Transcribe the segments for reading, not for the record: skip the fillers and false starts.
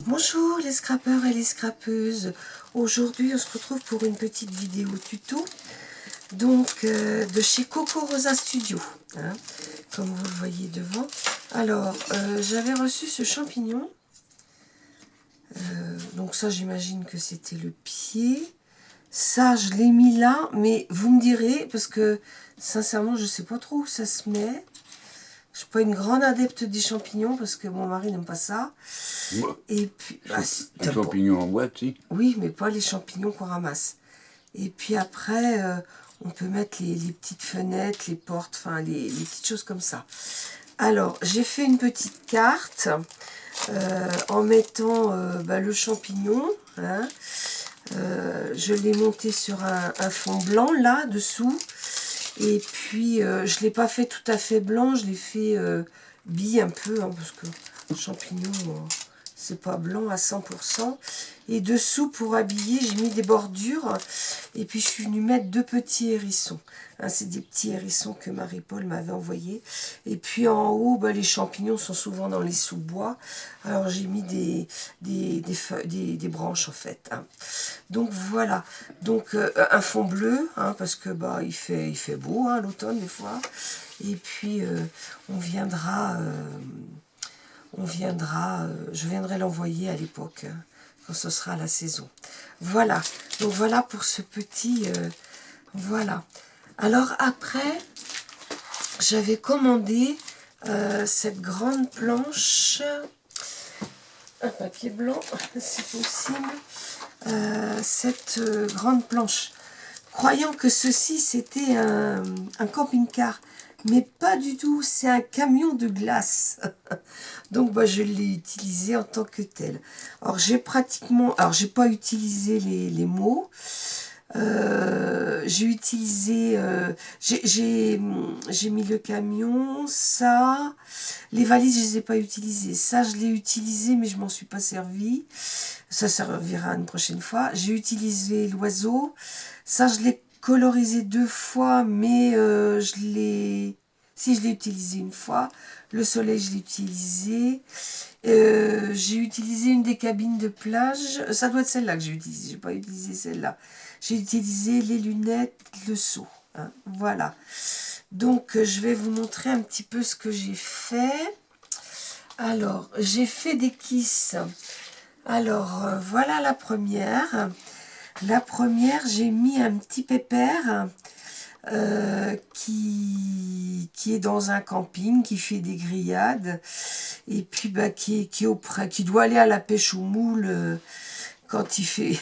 Bonjour les scrappeurs et les scrappeuses. Aujourd'hui on se retrouve pour une petite vidéo tuto de chez Coco Rosa Studio, hein, comme vous le voyez devant. Alors j'avais reçu ce champignon, donc ça j'imagine que c'était le pied. Ça je l'ai mis là, mais vous me direz, parce que sincèrement je sais pas trop où ça se met. Je suis pas une grande adepte des champignons parce que mon mari n'aime pas ça. Ouais. Et puis, Les champignons en boîte, si. oui, mais pas les champignons qu'on ramasse. Et puis après, on peut mettre les petites fenêtres, les portes, enfin les petites choses comme ça. Alors, j'ai fait une petite carte en mettant le champignon. Hein. Je l'ai monté sur un fond blanc là dessous. Et puis, je ne l'ai pas fait tout à fait blanc, je l'ai fait bille un peu, hein, parce que le champignon, c'est pas blanc à 100%. Et dessous, pour habiller, j'ai mis des bordures. Et puis, je suis venue mettre deux petits hérissons. Hein, c'est des petits hérissons que Marie-Paul m'avait envoyés. Et puis, en haut, les champignons sont souvent dans les sous-bois. Alors, j'ai mis des branches, en fait. Hein. Donc, voilà. Donc, un fond bleu, hein, parce que il fait beau, hein, l'automne, des fois. Et puis, je viendrai l'envoyer à l'époque, hein, quand ce sera la saison. Voilà, donc voilà pour ce petit... voilà. Alors après, j'avais commandé cette grande planche, un papier blanc, si possible, cette grande planche, croyant que ceci c'était un camping-car. Mais pas du tout, c'est un camion de glace. Donc je l'ai utilisé en tant que tel. Alors j'ai pas utilisé les mots. J'ai utilisé, j'ai mis le camion, ça, les valises je les ai pas utilisées, ça je l'ai utilisé mais je m'en suis pas servi, ça servira une prochaine fois. J'ai utilisé l'oiseau, ça je l'ai colorisé 2 fois mais je l'ai utilisé une fois. Le soleil je l'ai utilisé. J'ai utilisé une des cabines de plage, ça doit être celle-là que j'ai utilisée, j'ai pas utilisé celle-là. J'ai utilisé les lunettes, le seau, hein, voilà. Donc je vais vous montrer un petit peu ce que j'ai fait. Alors j'ai fait des kisses. Alors voilà la première. La première, j'ai mis un petit pépère qui est dans un camping, qui fait des grillades, et puis qui doit aller à la pêche aux moules quand il fait,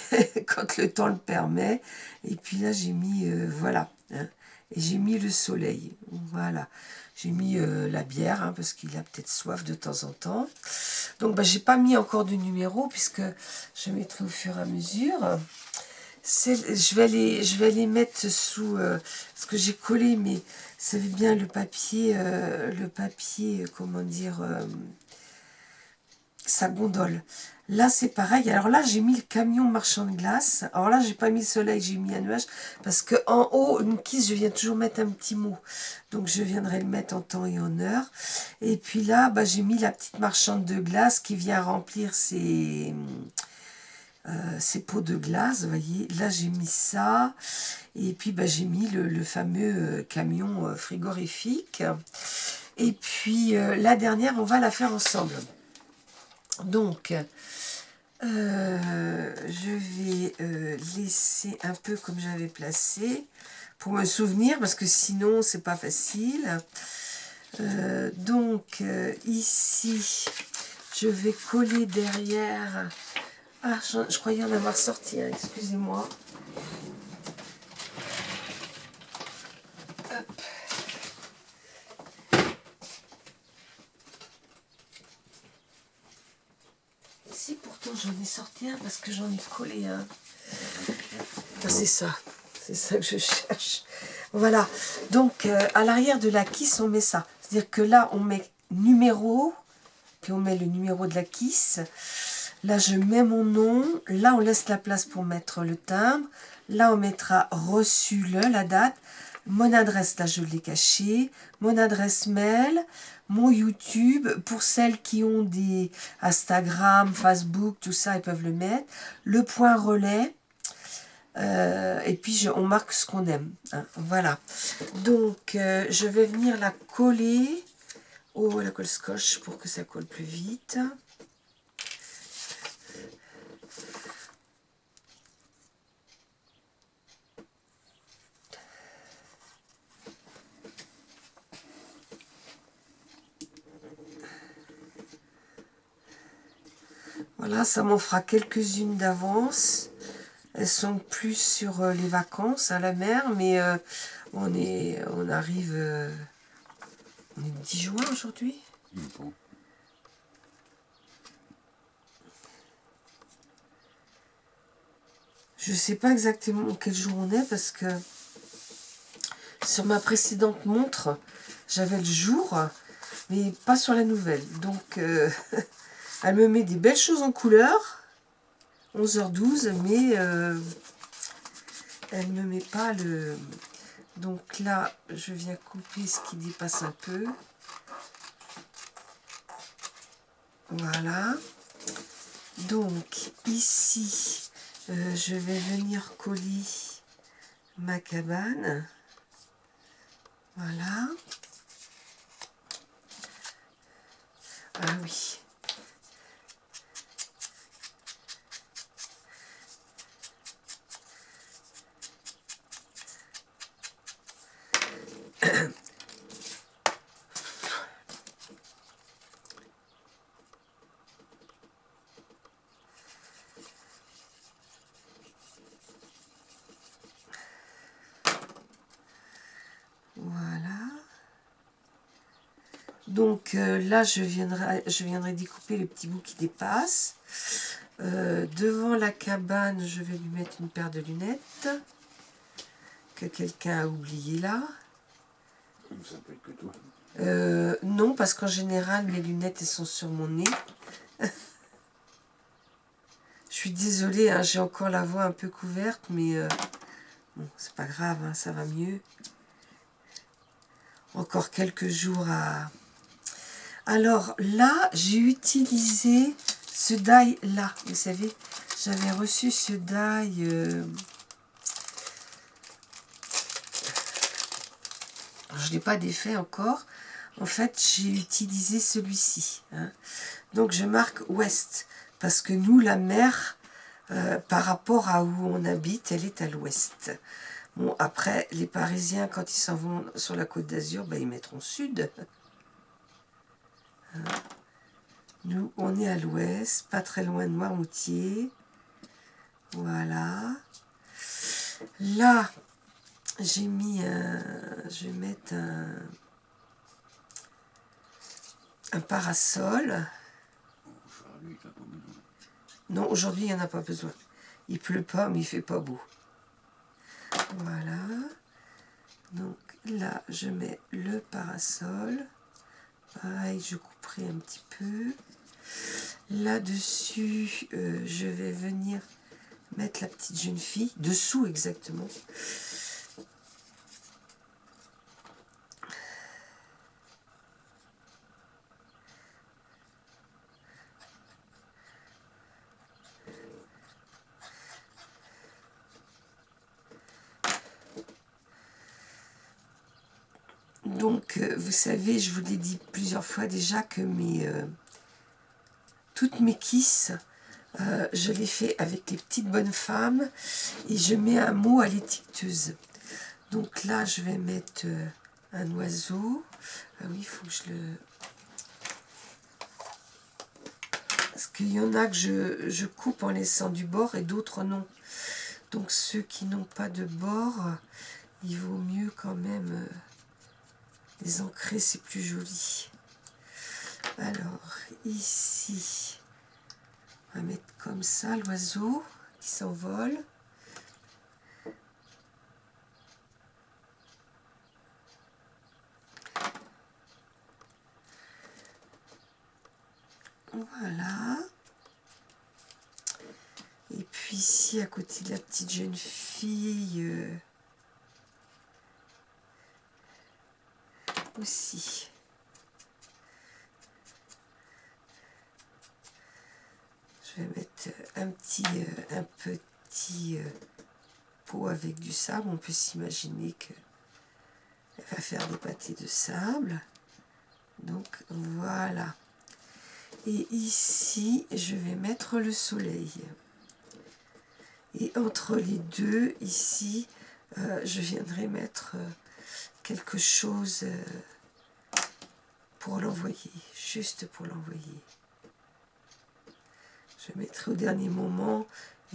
quand le temps le permet. Et puis là j'ai mis, voilà, hein, et j'ai mis le soleil, voilà. J'ai mis la bière, hein, parce qu'il a peut-être soif de temps en temps. Donc j'ai pas mis encore de numéro, puisque je mettrai au fur et à mesure. Je vais les mettre sous, parce que j'ai collé, mais vous savez bien le papier, comment dire, sa gondole. Là c'est pareil. Alors là j'ai mis le camion marchand de glace. Alors là j'ai pas mis le soleil, j'ai mis un nuage, parce que en haut une kiss je viens toujours mettre un petit mot, donc je viendrai le mettre en temps et en heure. Et puis là j'ai mis la petite marchande de glace qui vient remplir ses pots de glace, vous voyez. Là j'ai mis ça, et puis j'ai mis le fameux camion frigorifique. Et puis la dernière on va la faire ensemble. Donc je vais laisser un peu comme j'avais placé pour me souvenir, parce que sinon c'est pas facile. Ici je vais coller derrière. Ah, je croyais en avoir sorti, hein, excusez-moi. Hop. Ici, pourtant, j'en ai sorti un parce que j'en ai collé un. Ah, c'est ça que je cherche. Voilà, donc à l'arrière de la kiss, on met ça. C'est-à-dire que là, on met numéro, puis on met le numéro de la kiss. Là, je mets mon nom. Là, on laisse la place pour mettre le timbre. Là, on mettra reçu la date. mon adresse, là je l'ai cachée, mon adresse mail, mon YouTube, pour celles qui ont des Instagram, Facebook, tout ça, ils peuvent le mettre, le point relais, et puis on marque ce qu'on aime, hein, voilà. Donc je vais venir la coller au la colle scotch pour que ça colle plus vite. Voilà, ça m'en fera quelques-unes d'avance. Elles sont plus sur les vacances à la mer, mais on arrive... on est le 10 juin aujourd'hui. Bon. Je sais pas exactement quel jour on est parce que sur ma précédente montre, j'avais le jour, mais pas sur la nouvelle. Donc, elle me met des belles choses en couleur, 11h12, mais elle ne me met pas le... Donc là, je viens couper ce qui dépasse un peu. Voilà. Donc, ici, je vais venir coller ma cabane. Voilà. Ah oui. Voilà. Donc là, je viendrai découper les petits bouts qui dépassent. Devant la cabane, je vais lui mettre une paire de lunettes que quelqu'un a oublié là. Ça peut être que toi. Non, parce qu'en général, mes lunettes, elles sont sur mon nez. Je suis désolée, hein, j'ai encore la voix un peu couverte, mais bon, c'est pas grave, hein, ça va mieux. Encore quelques jours à... Alors là, j'ai utilisé ce die là. Vous savez, j'avais reçu ce die... je ne l'ai pas défait encore. En fait, j'ai utilisé celui-ci. Hein. Donc, je marque ouest. Parce que nous, la mer, par rapport à où on habite, elle est à l'ouest. Bon, après, les Parisiens, quand ils s'en vont sur la Côte d'Azur, ben, ils mettront sud. Hein. Nous, on est à l'ouest, pas très loin de Noirmoutier. Voilà. Là, j'ai mis un... Je vais mettre un parasol. Non, aujourd'hui, il n'y en a pas besoin. Il pleut pas, mais il fait pas beau. Voilà. Donc là, je mets le parasol. Pareil, je couperai un petit peu. Là-dessus, je vais venir mettre la petite jeune fille. Dessous, exactement. Donc, vous savez, je vous l'ai dit plusieurs fois déjà que toutes mes kisses, je les fais avec les petites bonnes femmes et je mets un mot à l'étiqueteuse. Donc là, je vais mettre un oiseau. Ah oui, il faut que je le... Parce qu'il y en a que je coupe en laissant du bord et d'autres non. Donc ceux qui n'ont pas de bord, il vaut mieux quand même les ancrer, c'est plus joli. Alors ici, on va mettre comme ça l'oiseau qui s'envole. Voilà. Et puis ici, à côté de la petite jeune fille, aussi. Je vais mettre un petit pot avec du sable. On peut s'imaginer qu'elle va faire des pâtés de sable. Donc voilà. Et ici, je vais mettre le soleil. Et entre les deux, ici, je viendrai mettre quelque chose pour l'envoyer, juste pour l'envoyer. Je mettrai au dernier moment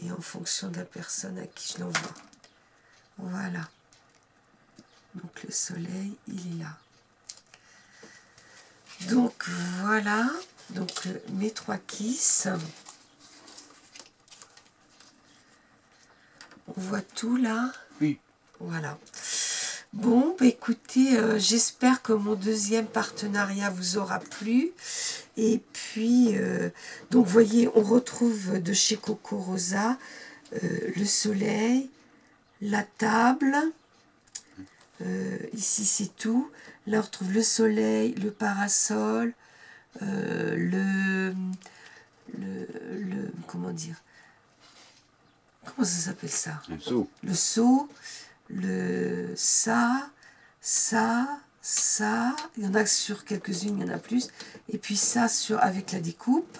et en fonction de la personne à qui je l'envoie. Voilà. Donc le soleil, il est là. Donc voilà, donc mes 3 kisses. On voit tout là? Oui. Voilà. Bon, bah écoutez, j'espère que mon deuxième partenariat vous aura plu. Et puis, donc vous voyez, on retrouve de chez Coco Rosa le soleil, la table. Ici, c'est tout. Là, on retrouve le soleil, le parasol, comment dire? Comment ça s'appelle ça? Le seau. Le seau, ça, il y en a sur quelques-unes, il y en a plus, et puis ça avec la découpe,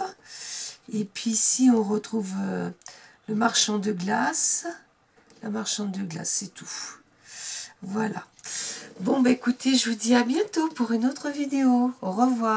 et puis ici on retrouve le marchand de glace, la marchande de glace, c'est tout. Voilà. Bon, bah écoutez, je vous dis à bientôt pour une autre vidéo. Au revoir.